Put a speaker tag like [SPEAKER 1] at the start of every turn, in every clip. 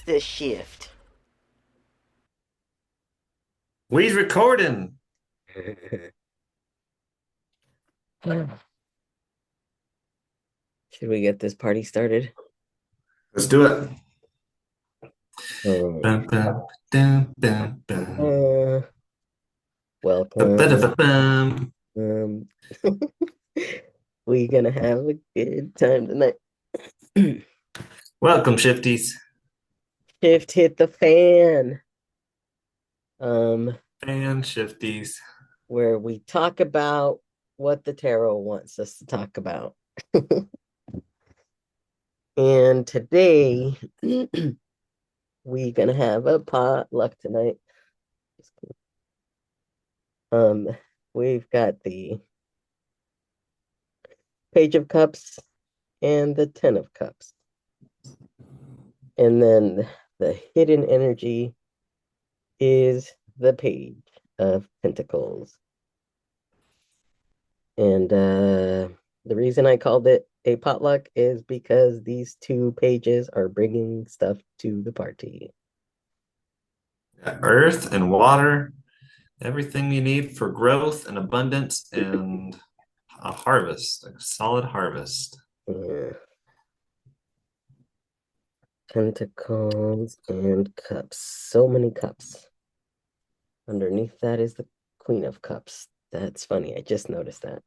[SPEAKER 1] the shift?
[SPEAKER 2] We's recording.
[SPEAKER 1] Should we get this party started?
[SPEAKER 2] Let's do it.
[SPEAKER 1] Um,
[SPEAKER 2] Bum, bum, dum, bum, bum.
[SPEAKER 1] uh, welcome.
[SPEAKER 2] Ba-ba-da-ba-bum.
[SPEAKER 1] Um, we gonna have a good time tonight.
[SPEAKER 2] Welcome, Shifties.
[SPEAKER 1] Shift hit the fan. Um,
[SPEAKER 2] And Shifties.
[SPEAKER 1] where we talk about what the tarot wants us to talk about. And today we gonna have a potluck tonight. Um, we've got the Page of Cups and the Ten of Cups. And then the hidden energy is the Page of Pentacles. And the reason I called it a potluck is because these two pages are bringing stuff to the party.
[SPEAKER 2] Earth and water, everything you need for growth and abundance and a harvest, a solid harvest.
[SPEAKER 1] Yeah. Pentacles and cups. So many cups. Underneath that is the Queen of Cups. That's funny. I just noticed that.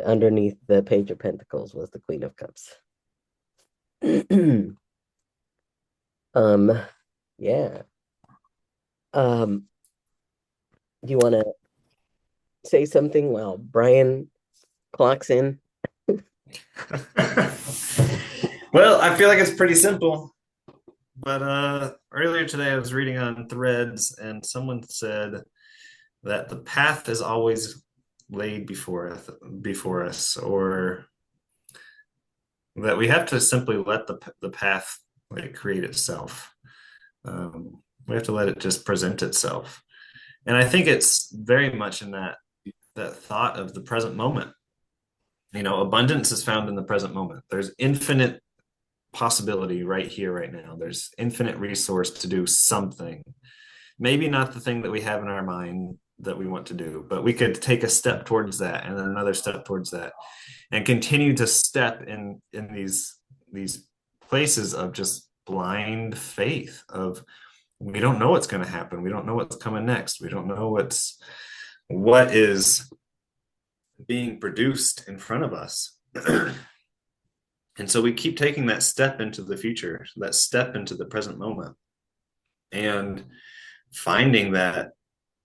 [SPEAKER 1] Underneath the Page of Pentacles was the Queen of Cups. um, yeah. Um, do you want to say something while Brian clocks in?
[SPEAKER 2] Well, I feel like it's pretty simple. But earlier today I was reading on Threads and someone said that the path is always laid before us, or that we have to simply let the path like create itself. We have to let it just present itself, and I think it's very much in that thought of the present moment. You know, abundance is found in the present moment. There's infinite possibility right here, right now. There's infinite resource to do something. Maybe not the thing that we have in our mind that we want to do, but we could take a step towards that and then another step towards that and continue to step in these places of just blind faith of we don't know what's going to happen. We don't know what's coming next. We don't know what is being produced in front of us. And so we keep taking that step into the future, that step into the present moment, and finding that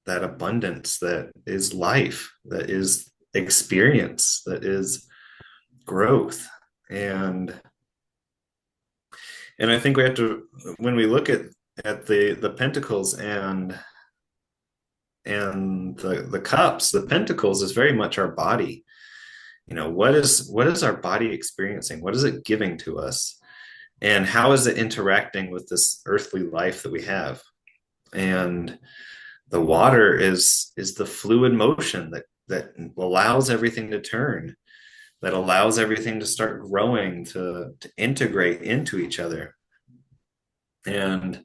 [SPEAKER 2] abundance that is life, that is experience, that is growth. And I think we have to, when we look at the pentacles and the cups, the pentacles is very much our body. You know, what is our body experiencing? What is it giving to us? And how is it interacting with this earthly life that we have? And the water is the fluid motion that allows everything to turn, that allows everything to start growing, to integrate into each other. And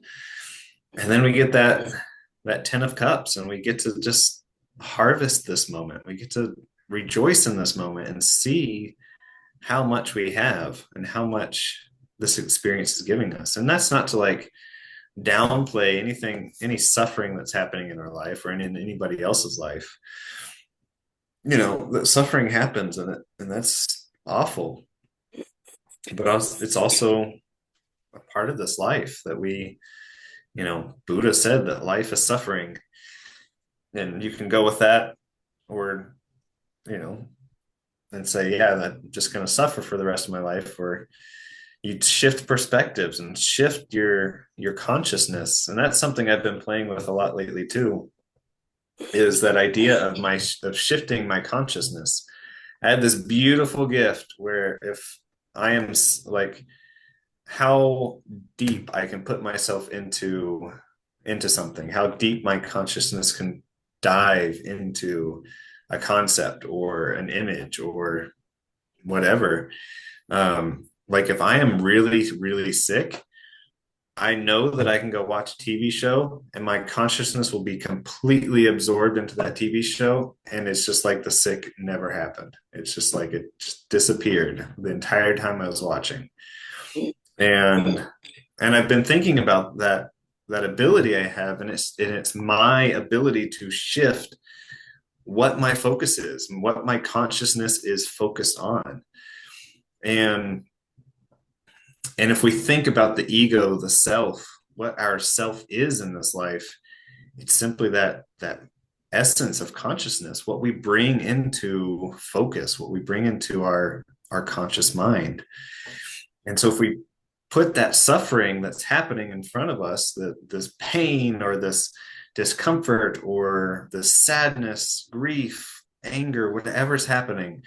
[SPEAKER 2] then we get that 10 of cups, and we get to just harvest this moment. We get to rejoice in this moment and see how much we have and how much this experience is giving us. And that's not to like downplay anything, any suffering that's happening in our life or in anybody else's life. You know, that suffering happens, and that's awful. But also, it's also a part of this life that we, you know, Buddha said that life is suffering, and you can go with that, or you know, and say, yeah, that I'm just going to suffer for the rest of my life, or you shift perspectives and shift your consciousness. And that's something I've been playing with a lot lately too, is that idea of shifting my consciousness. I have this beautiful gift where if I am like how deep I can put myself into something, how deep my consciousness can dive into a concept or an image or whatever. Like if I am really, really sick, I know that I can go watch a TV show and my consciousness will be completely absorbed into that TV show. And it's just like the sick never happened. It's just like it just disappeared the entire time I was watching. And I've been thinking about that ability I have, and it's my ability to shift what my focus is and what my consciousness is focused on. And if we think about the ego, the self, what our self is in this life, it's simply that essence of consciousness, what we bring into focus, what we bring into our conscious mind. And so if we put that suffering that's happening in front of us, this pain or this discomfort or this sadness, grief, anger, whatever's happening,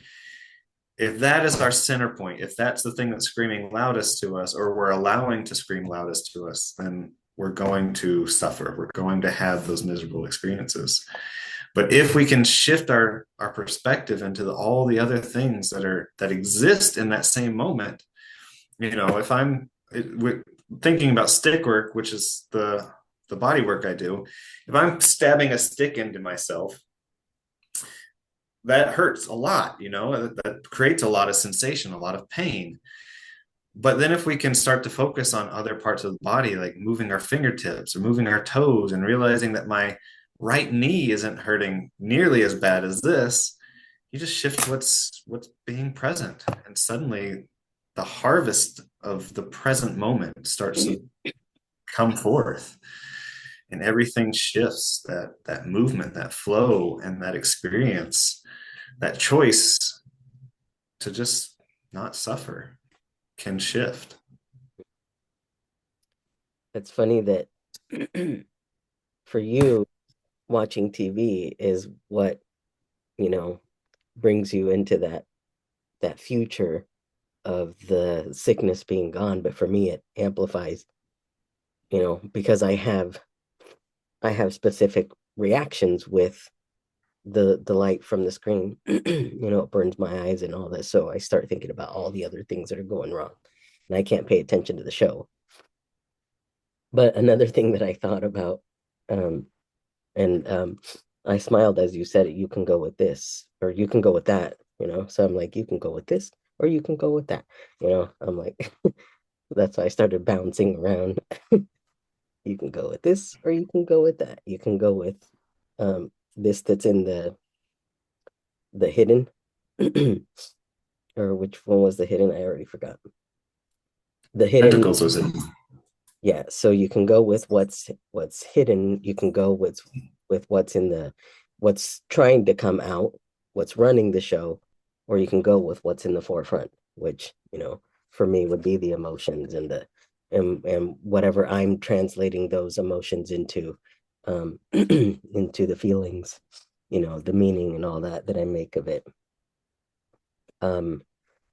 [SPEAKER 2] if that is our center point, if that's the thing that's screaming loudest to us, or we're allowing to scream loudest to us, then we're going to suffer. We're going to have those miserable experiences. But if we can shift our perspective into all the other things that exist in that same moment, if thinking about stick work, which is the body work I do, if I'm stabbing a stick into myself, that hurts a lot, that creates a lot of sensation, a lot of pain. But then if we can start to focus on other parts of the body, like moving our fingertips or moving our toes and realizing that my right knee isn't hurting nearly as bad as this, you just shift what's being present. And suddenly the harvest of the present moment starts to come forth. And everything shifts, that movement, that flow, and that experience, that choice to just not suffer can shift.
[SPEAKER 1] It's funny that for you, watching TV is what, you know, brings you into that future of the sickness being gone. But for me, it amplifies, because I have specific reactions with the light from the screen. It burns my eyes and all this. So I start thinking about all the other things that are going wrong. And I can't pay attention to the show. But another thing that I thought about, um, and I smiled as you said it, you can go with this, or you can go with that. So I'm like, you can go with this, or you can go with that. I'm like, that's why I started bouncing around. You can go with this, or you can go with that. You can go with this that's in the hidden, or which one was the hidden? I already forgot. The hidden,
[SPEAKER 2] Pentacles was it?
[SPEAKER 1] yeah. So you can go with what's hidden. You can go with what's trying to come out, what's running the show, or you can go with what's in the forefront, which for me would be the emotions and whatever I'm translating those emotions into, into the feelings, the meaning and all that I make of it. Um,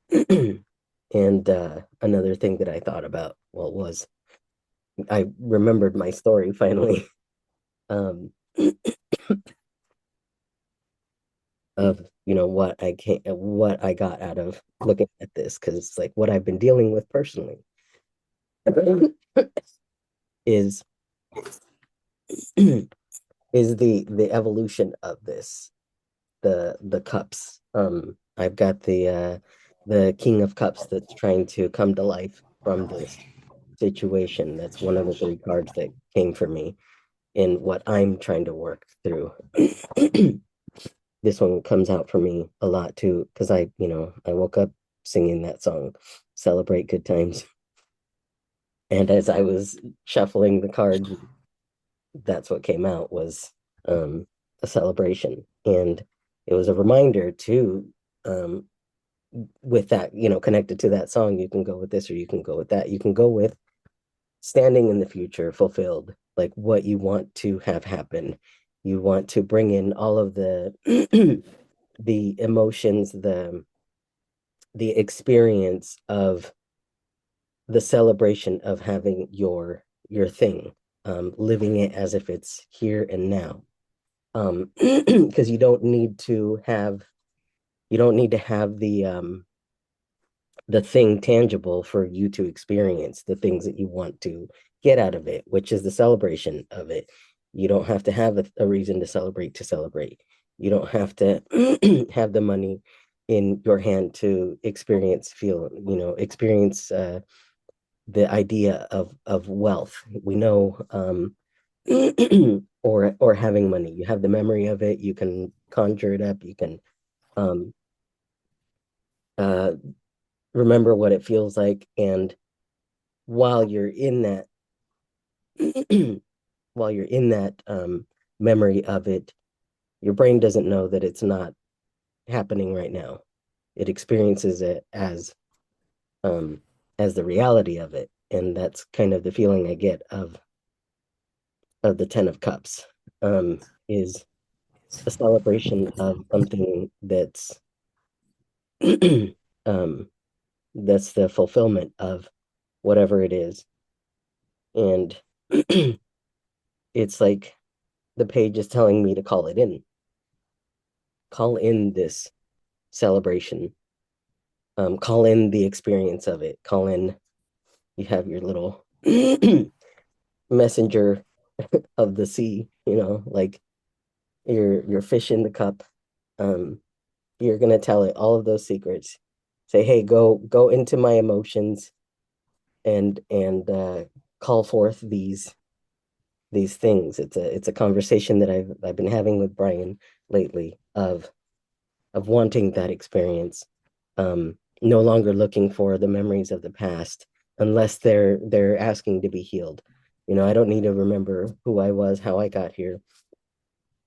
[SPEAKER 1] and another thing that I thought about, well, was I remembered my story finally, um, of what I got out of looking at this, because it's like what I've been dealing with personally is is the evolution of this, the cups. I've got the King of Cups that's trying to come to life from this situation. That's one of the three cards that came for me in what I'm trying to work through. This one comes out for me a lot too, because I woke up singing that song, Celebrate Good Times. And as I was shuffling the cards, that's what came out was a celebration. And it was a reminder too, with that, connected to that song, you can go with this or you can go with that. You can go with standing in the future fulfilled, like what you want to have happen. You want to bring in all of the the emotions, the experience of the celebration of having your thing, living it as if it's here and now. Because you don't need to have the the thing tangible for you to experience, the things that you want to get out of it, which is the celebration of it. You don't have to have a reason to celebrate to celebrate. You don't have to have the money in your hand to experience, feel, experience the idea of wealth. We know, or having money. You have the memory of it. You can conjure it up. You can um, uh, remember what it feels like, and while you're in that while you're in that memory of it, your brain doesn't know that it's not happening right now. It experiences it as the reality of it, and that's kind of the feeling I get of the Ten of Cups, is a celebration of something um, that's the fulfillment of whatever it is. And it's like the page is telling me to call it in. Call in this celebration. Call in the experience of it. Call in, you have your little messenger of the sea, like your fish in the cup. You're gonna tell it all of those secrets. Say, hey, go into my emotions and call forth these things. It's a conversation that I've been having with Brian lately of wanting that experience. No longer looking for the memories of the past unless they're asking to be healed. I don't need to remember who I was, how I got here,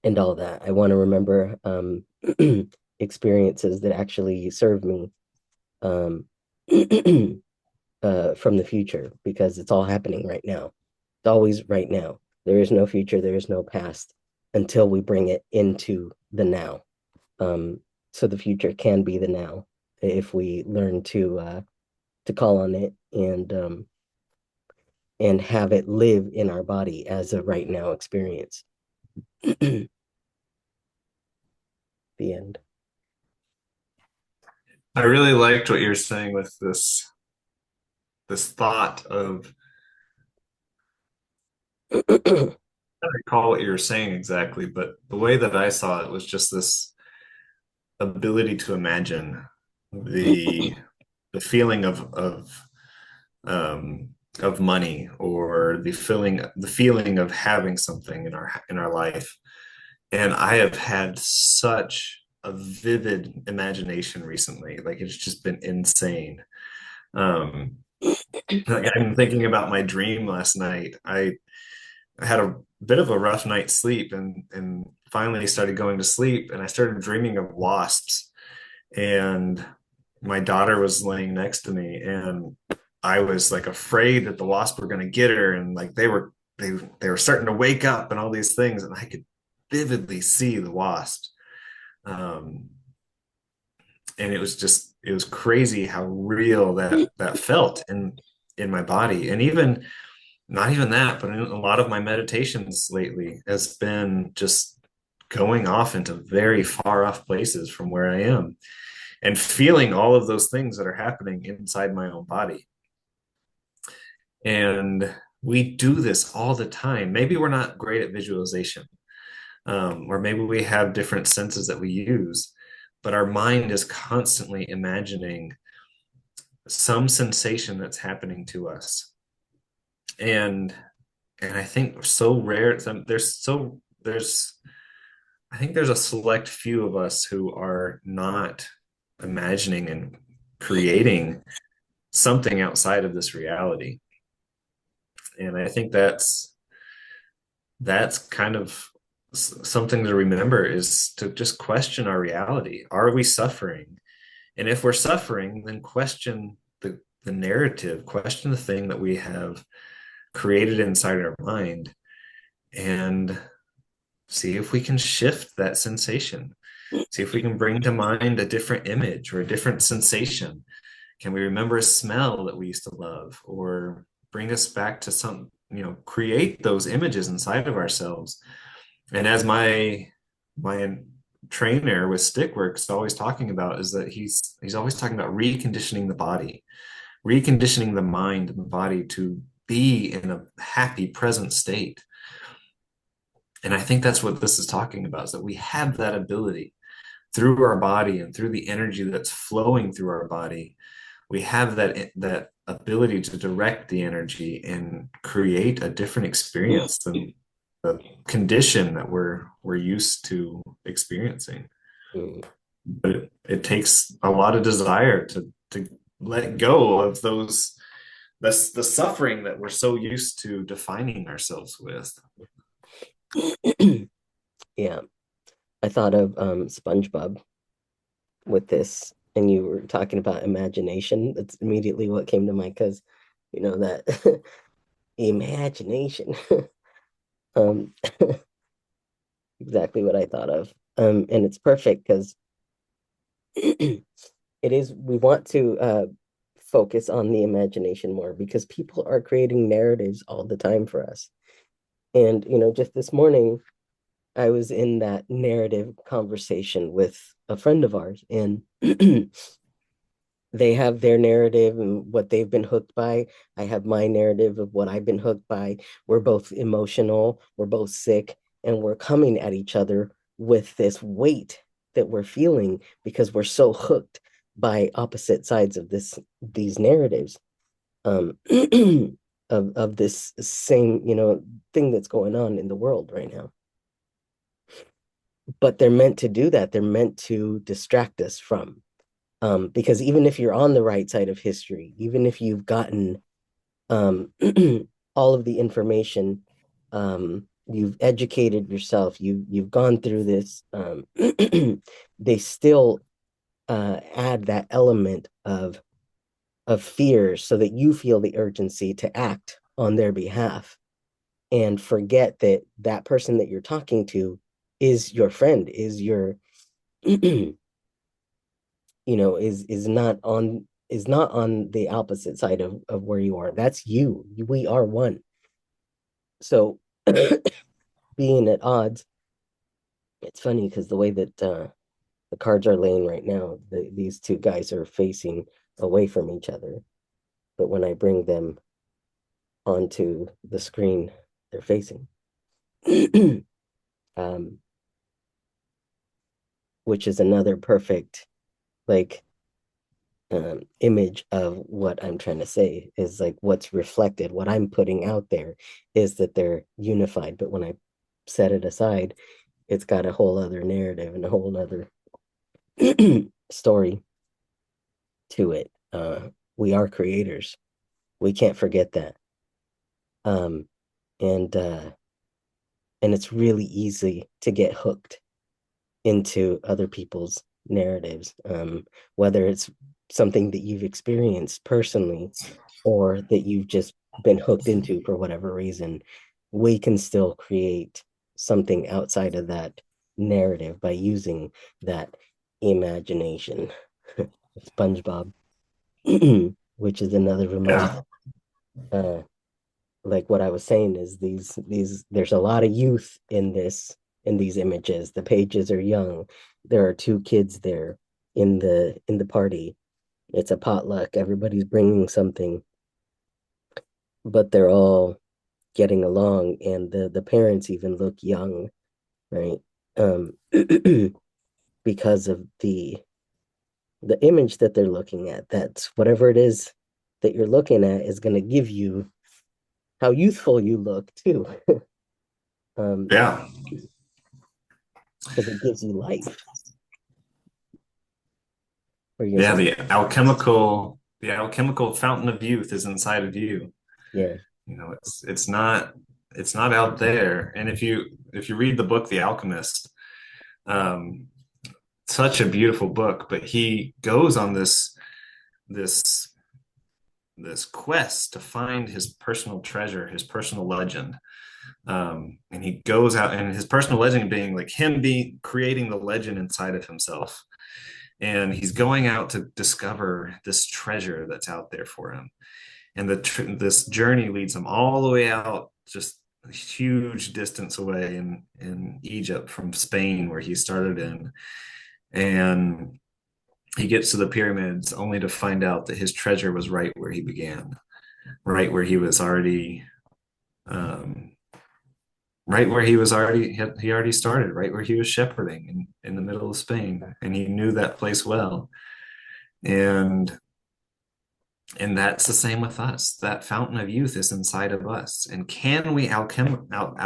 [SPEAKER 1] and all that. I want to remember experiences that actually serve me, um, from the future, because it's all happening right now. It's always right now. There is no future, there is no past until we bring it into the now. So the future can be the now if we learn to call on it and have it live in our body as a right now experience. The end.
[SPEAKER 2] I really liked what you're saying with this thought of, I don't recall what you were saying exactly, but the way that I saw it was just this ability to imagine the the feeling of money, or the feeling of having something in our life. And I have had such a vivid imagination recently. Like, it's just been insane. Um, like, I'm thinking about my dream last night. I had a bit of a rough night's sleep, and finally started going to sleep, and I started dreaming of wasps. And my daughter was laying next to me, and I was like afraid that the wasp were going to get her, and like they were starting to wake up and all these things, and I could vividly see the wasps. Um, and it was crazy how real that felt in my body. And even not even that, but in a lot of my meditations lately has been just going off into very far off places from where I am, and feeling all of those things that are happening inside my own body. And we do this all the time. Maybe we're not great at visualization, or maybe we have different senses that we use, but our mind is constantly imagining some sensation that's happening to us. And I think so rare. There's I think there's a select few of us who are not imagining and creating something outside of this reality. And I think that's kind of something to remember, is to just question our reality. Are we suffering? And if we're suffering, then question the narrative, question the thing that we have created inside our mind, and see if we can shift that sensation. See if we can bring to mind a different image or a different sensation. Can we remember a smell that we used to love, or bring us back to create those images inside of ourselves? And as my trainer with stickwork is always talking about is that he's always talking about reconditioning the body, reconditioning the mind and the body to be in a happy present state. And I think that's what this is talking about, is that we have that ability through our body and through the energy that's flowing through our body. We have that ability to direct the energy and create a different experience than the condition that we're used to experiencing.
[SPEAKER 1] Mm.
[SPEAKER 2] But it takes a lot of desire to let go of those the suffering that we're so used to defining ourselves with.
[SPEAKER 1] Yeah, I thought of SpongeBob with this, and you were talking about imagination. That's immediately what came to mind because you know that imagination. um, exactly what I thought of. And it's perfect because it is. We want to focus on the imagination more because people are creating narratives all the time for us. And just this morning, I was in that narrative conversation with a friend of ours, and they have their narrative and what they've been hooked by. I have my narrative of what I've been hooked by. We're both emotional, we're both sick, and we're coming at each other with this weight that we're feeling because we're so hooked by opposite sides of these narratives of this same thing that's going on in the world right now. But they're meant to do that. They're meant to distract us from because even if you're on the right side of history, even if you've gotten all of the information, you've educated yourself, you've gone through this, they still add that element of fear so that you feel the urgency to act on their behalf and forget that that person that you're talking to is your friend, is your is not on the opposite side of where you are. That's you. We are one. So being at odds, it's funny because the way that the cards are laying right now, these two guys are facing away from each other. But when I bring them onto the screen, they're facing. um, which is another perfect like image of what I'm trying to say is like what's reflected, what I'm putting out there is that they're unified. But when I set it aside, it's got a whole other narrative and a whole other story to it. We are creators. We can't forget that. Um, and and it's really easy to get hooked into other people's narratives, whether it's something that you've experienced personally or that you've just been hooked into for whatever reason. We can still create something outside of that narrative by using that imagination. SpongeBob, which is another
[SPEAKER 2] Yeah.
[SPEAKER 1] reminder. Uh, like what I was saying is these there's a lot of youth in these images. The pages are young. There are two kids there in the party. It's a potluck. Everybody's bringing something, but they're all getting along, and the parents even look young, right? Um, because of the image that they're looking at. That's whatever it is that you're looking at is going to give you how youthful you look too. um,
[SPEAKER 2] Yeah.
[SPEAKER 1] because it gives you life. Or you
[SPEAKER 2] Yeah,
[SPEAKER 1] gonna say,
[SPEAKER 2] the alchemical fountain of youth is inside of you.
[SPEAKER 1] yeah,
[SPEAKER 2] You know, it's not out there. And if you read the book The Alchemist, um, such a beautiful book, but he goes on this this quest to find his personal treasure, his personal legend. And he goes out, and his personal legend being like him being creating the legend inside of himself. And he's going out to discover this treasure that's out there for him. And this journey leads him all the way out, just huge distance away in Egypt from Spain, where he started in. And he gets to the pyramids only to find out that his treasure was right where he began, right where he was already, um, right where he already started, right where he was shepherding in the middle of Spain, and he knew that place well. And and that's the same with us. That fountain of youth is inside of us. And can we alchemize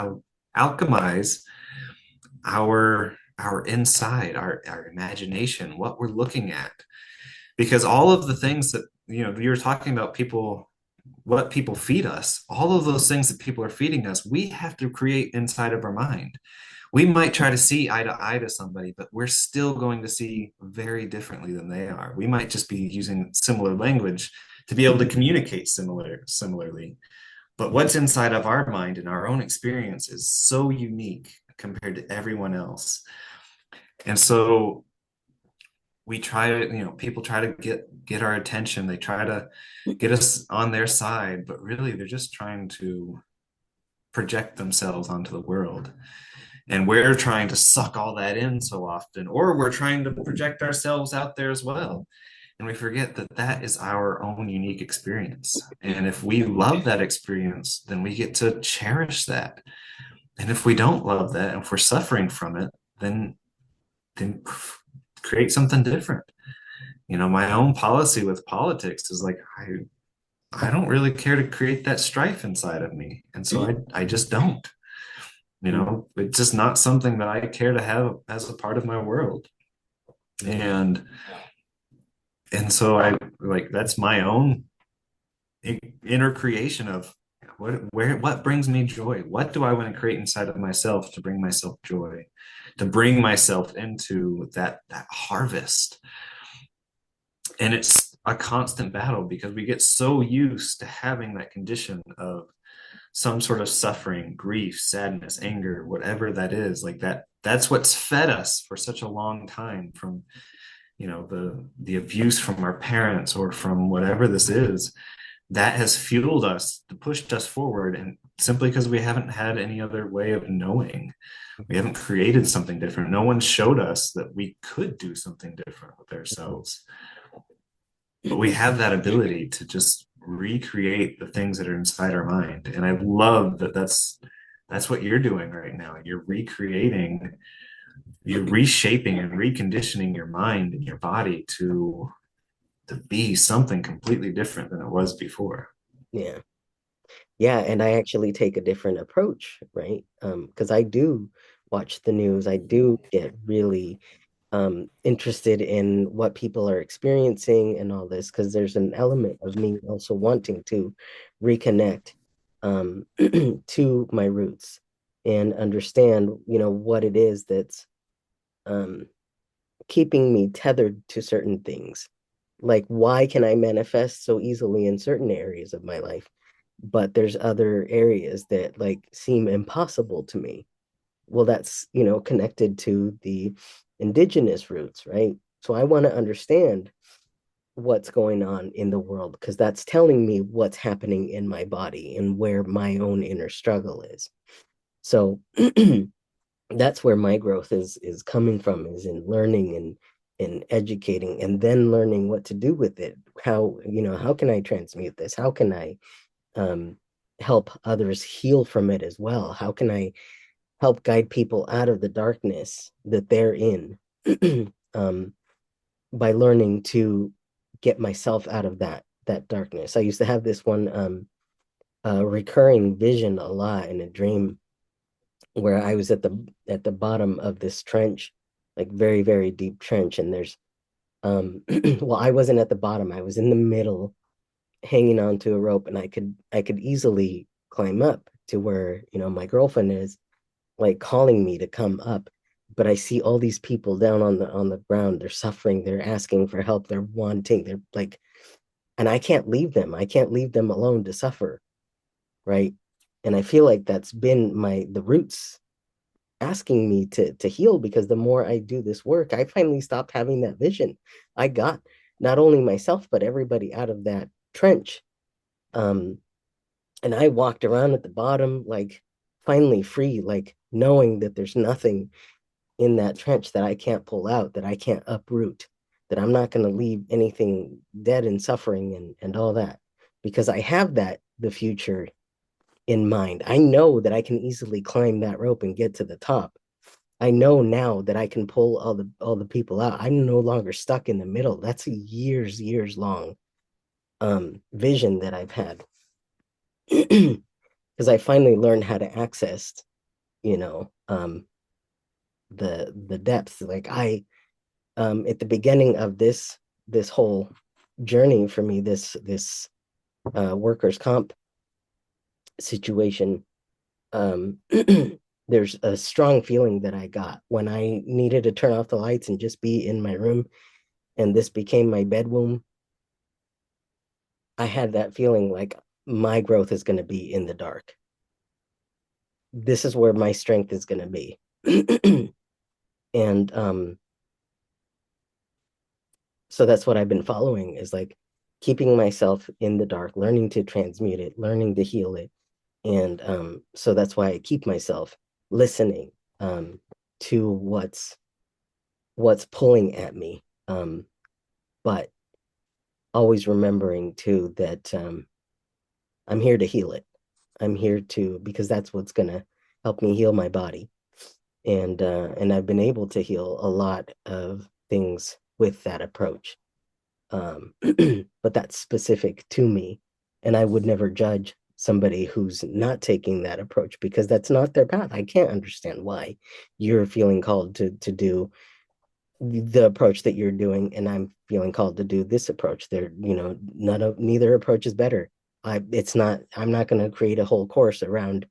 [SPEAKER 2] our inside, our imagination, what we're looking at? Because all of the things that, you're talking about, people, what people feed us, all of those things that people are feeding us, we have to create inside of our mind. We might try to see eye to eye to somebody, but we're still going to see very differently than they are. We might just be using similar language to be able to communicate similarly. But what's inside of our mind and our own experience is so unique compared to everyone else. And so we try to, people try to get our attention. They try to get us on their side, but really they're just trying to project themselves onto the world. And we're trying to suck all that in so often, or we're trying to project ourselves out there as well. And we forget that that is our own unique experience. And if we love that experience, then we get to cherish that. And if we don't love that, and if we're suffering from it, then create something different. My own policy with politics is like, I don't really care to create that strife inside of me. And so I just don't. It's just not something that I care to have as a part of my world. And so I like, that's my own inner creation of what brings me joy. What do I want to create inside of myself to bring myself joy, to bring myself into that harvest. And it's a constant battle because we get so used to having that condition of some sort of suffering, grief, sadness, anger, whatever that is, like that's what's fed us for such a long time, from the abuse from our parents or from whatever this is, that has fueled us, pushed us forward. And simply because we haven't had any other way of knowing, we haven't created something different. No one showed us that we could do something different with ourselves. But we have that ability to just recreate the things that are inside our mind. And I love that that's what you're doing right now. You're reshaping and reconditioning your mind and your body to be something completely different than it was before.
[SPEAKER 1] Yeah. Yeah, and I actually take a different approach, right? Because I do watch the news. I do get really interested in what people are experiencing and all this, because there's an element of me also wanting to reconnect to my roots and understand, what it is that's um, keeping me tethered to certain things. Like, why can I manifest so easily in certain areas of my life, but there's other areas that like seem impossible to me? Well, that's, connected to the indigenous roots, right? So I want to understand what's going on in the world, because that's telling me what's happening in my body and where my own inner struggle is. So that's where my growth is coming from, is in learning and educating, and then learning what to do with it. How can I transmute this? How can I um help others heal from it as well? How can I help guide people out of the darkness that they're in, um, by learning to get myself out of that darkness. I used to have this one recurring vision a lot in a dream, where I was at the bottom of this trench, like very, very deep trench, and there's well, I wasn't at the bottom. I was in the middle, hanging onto a rope, and I could easily climb up to where, my girlfriend is, like calling me to come up. But I see all these people down on the ground. They're suffering, they're asking for help, they're like, and I can't leave them alone to suffer, right? And I feel like that's been the roots asking me to heal, because the more I do this work, I finally stopped having that vision. I got not only myself but everybody out of that trench. um and I walked around at the bottom, like finally free, like knowing that there's nothing in that trench that I can't pull out, that I can't uproot, that I'm not going to leave anything dead and suffering and all that, because I have the future in mind. I know that I can easily climb that rope and get to the top. I know now that I can pull all the people out. I'm no longer stuck in the middle. That's a years long vision that I've had. Because I finally learned how to access, you know, the depths. Like I at the beginning of this whole journey for me, this workers' comp situation, there's a strong feeling that I got when I needed to turn off the lights and just be in my room, and this became my bedroom. I had that feeling like my growth is going to be in the dark. This is where my strength is going to be. And so that's what I've been following, is like keeping myself in the dark, learning to transmute it, learning to heal it. And so that's why I keep myself listening to what's pulling at me. But always remembering too that I'm here to heal it. I'm here to, because that's what's gonna help me heal my body. And I've been able to heal a lot of things with that approach. But that's specific to me. And I would never judge somebody who's not taking that approach, because that's not their path. I can't understand why you're feeling called to do the approach that you're doing, and I'm feeling called to do this approach. There, neither approach is better. I'm not going to create a whole course around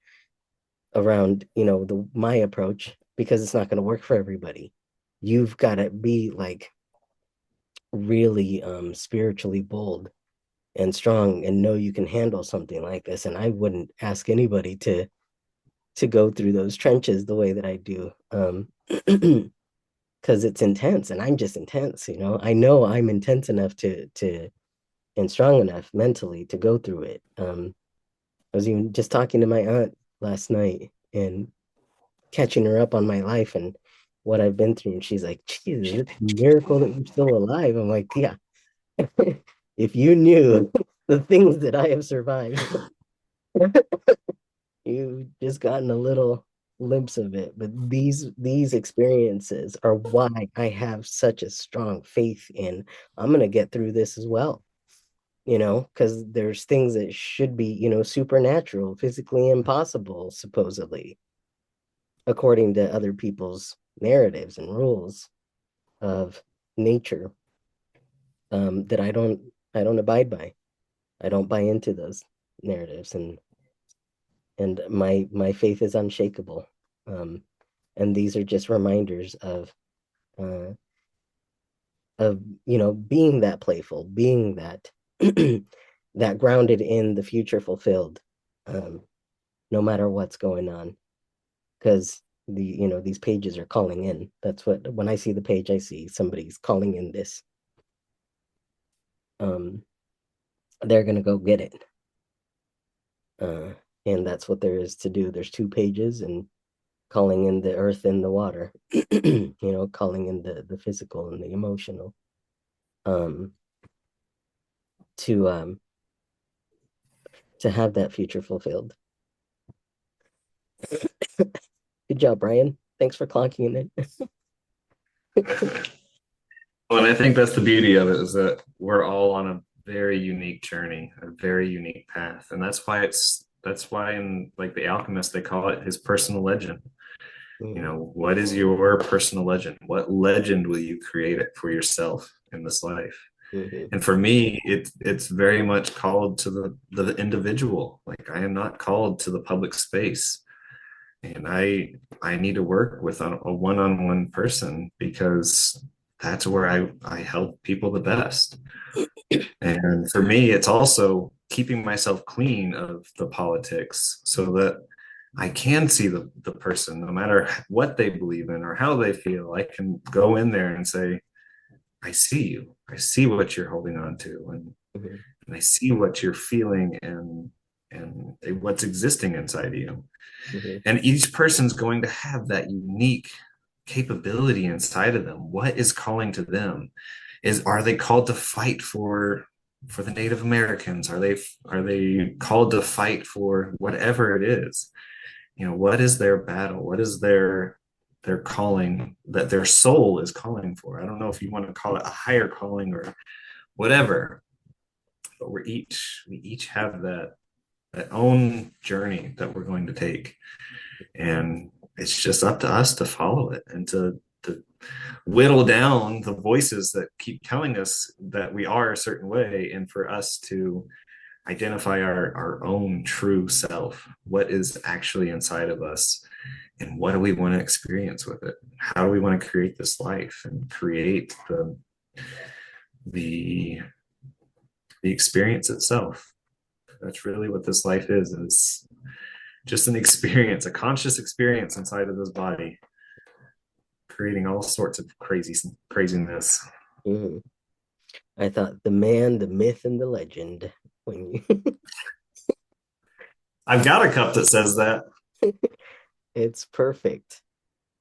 [SPEAKER 1] my approach, because it's not going to work for everybody. You've got to be like really spiritually bold and strong and know you can handle something like this. And I wouldn't ask anybody to go through those trenches the way that I do, because it's intense, and I'm just intense. I know I'm intense enough to and strong enough mentally to go through it. I was even just talking to my aunt last night and catching her up on my life and what I've been through, and she's like, "Jesus, it's a miracle that you're still alive." I'm like, "Yeah, if you knew the things that I have survived, you've just gotten a little glimpse of it." But these experiences are why I have such a strong faith in I'm gonna get through this as well. Because there's things that should be, supernatural, physically impossible, supposedly, according to other people's narratives and rules of nature, that I don't abide by. I don't buy into those narratives, and my faith is unshakable. Um, and these are just reminders uh, of being that playful, being that that grounded in the future fulfilled, um, no matter what's going on, because these pages are calling in. That's what, when I see the page, I see somebody's calling in this. They're gonna go get it, uh, and that's what there is to do. There's two pages, and calling in the earth and the water, calling in the physical and the emotional, um, to um, to have that future fulfilled. Good job, Brian. Thanks for clocking in.
[SPEAKER 2] Well, and I think that's the beauty of it, is that we're all on a very unique journey, a very unique path. And that's why in like The Alchemist, they call it his personal legend. What is your personal legend? What legend will you create it for yourself in this life?
[SPEAKER 1] Mhm.
[SPEAKER 2] And for me, it's very much called to the individual. Like, I am not called to the public space. And I need to work with a one-on-one person, because that's where I help people the best. And for me, it's also keeping myself clean of the politics, so that I can see the person, no matter what they believe in or how they feel. I can go in there and say, I see you. I see what you're holding on to, and
[SPEAKER 1] Mhm.
[SPEAKER 2] I see what you're feeling. And and what's existing inside of you.
[SPEAKER 1] Mhm.
[SPEAKER 2] And each person's going to have that unique capability inside of them. What is calling to them? Are they called to fight for the Native Americans? Are they called to fight for whatever it is? What is their battle? What is their calling that their soul is calling for? I don't know if you want to call it a higher calling or whatever, but we each have that own journey that we're going to take, and it's just up to us to follow it and to whittle down the voices that keep telling us that we are a certain way, and for us to identify our own true self, what is actually inside of us, and what do we want to experience with it, how do we want to create this life and create the the experience itself. That's really what this life is just an experience, a conscious experience inside of this body, creating all sorts of craziness.
[SPEAKER 1] Mhm. I thought the man, the myth, and the legend. When you,
[SPEAKER 2] I've got a cup that says that.
[SPEAKER 1] it's perfect.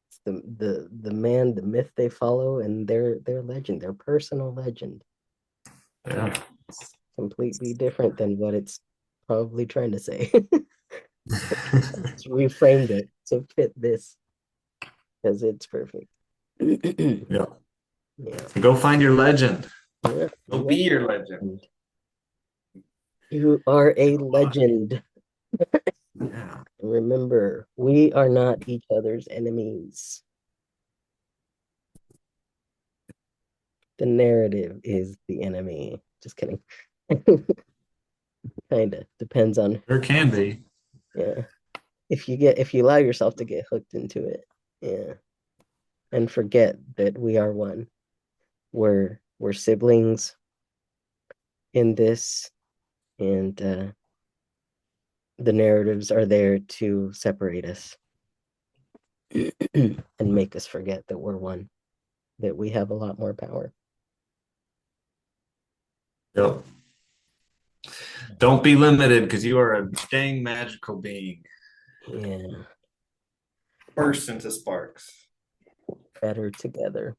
[SPEAKER 1] It's the man, the myth they follow, and their legend, their personal legend.
[SPEAKER 2] Yeah.
[SPEAKER 1] It's completely different than what it's probably trying to say. It's reframed it to fit this because it's perfect.
[SPEAKER 2] Yeah.
[SPEAKER 1] Yeah,
[SPEAKER 2] Go find your legend.
[SPEAKER 1] yeah,
[SPEAKER 2] Go
[SPEAKER 1] you
[SPEAKER 2] be
[SPEAKER 1] are.
[SPEAKER 2] your legend.
[SPEAKER 1] You are a legend.
[SPEAKER 2] Yeah.
[SPEAKER 1] Remember, we are not each other's enemies. The narrative is the enemy. Just kidding. Kind of depends on,
[SPEAKER 2] There can be.
[SPEAKER 1] yeah. If you allow yourself to get hooked into it, yeah, and forget that we are one. We're siblings in this, and the narratives are there to separate us and make us forget that we're one, that we have a lot more power.
[SPEAKER 2] Yep. Don't be limited because you are a dang magical being.
[SPEAKER 1] Yeah,
[SPEAKER 2] Burst into sparks.
[SPEAKER 1] better together.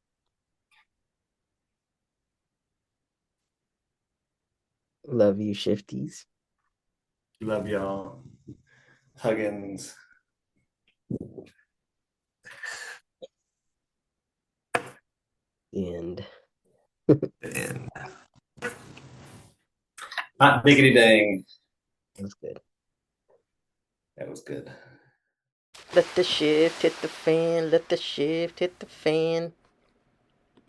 [SPEAKER 1] Love you, shifties.
[SPEAKER 2] Love y'all. Huggins.
[SPEAKER 1] And
[SPEAKER 2] And hot diggity dang.
[SPEAKER 1] it was good.
[SPEAKER 2] That was good.
[SPEAKER 1] Let the shift hit the fan. Let the shift hit the fan.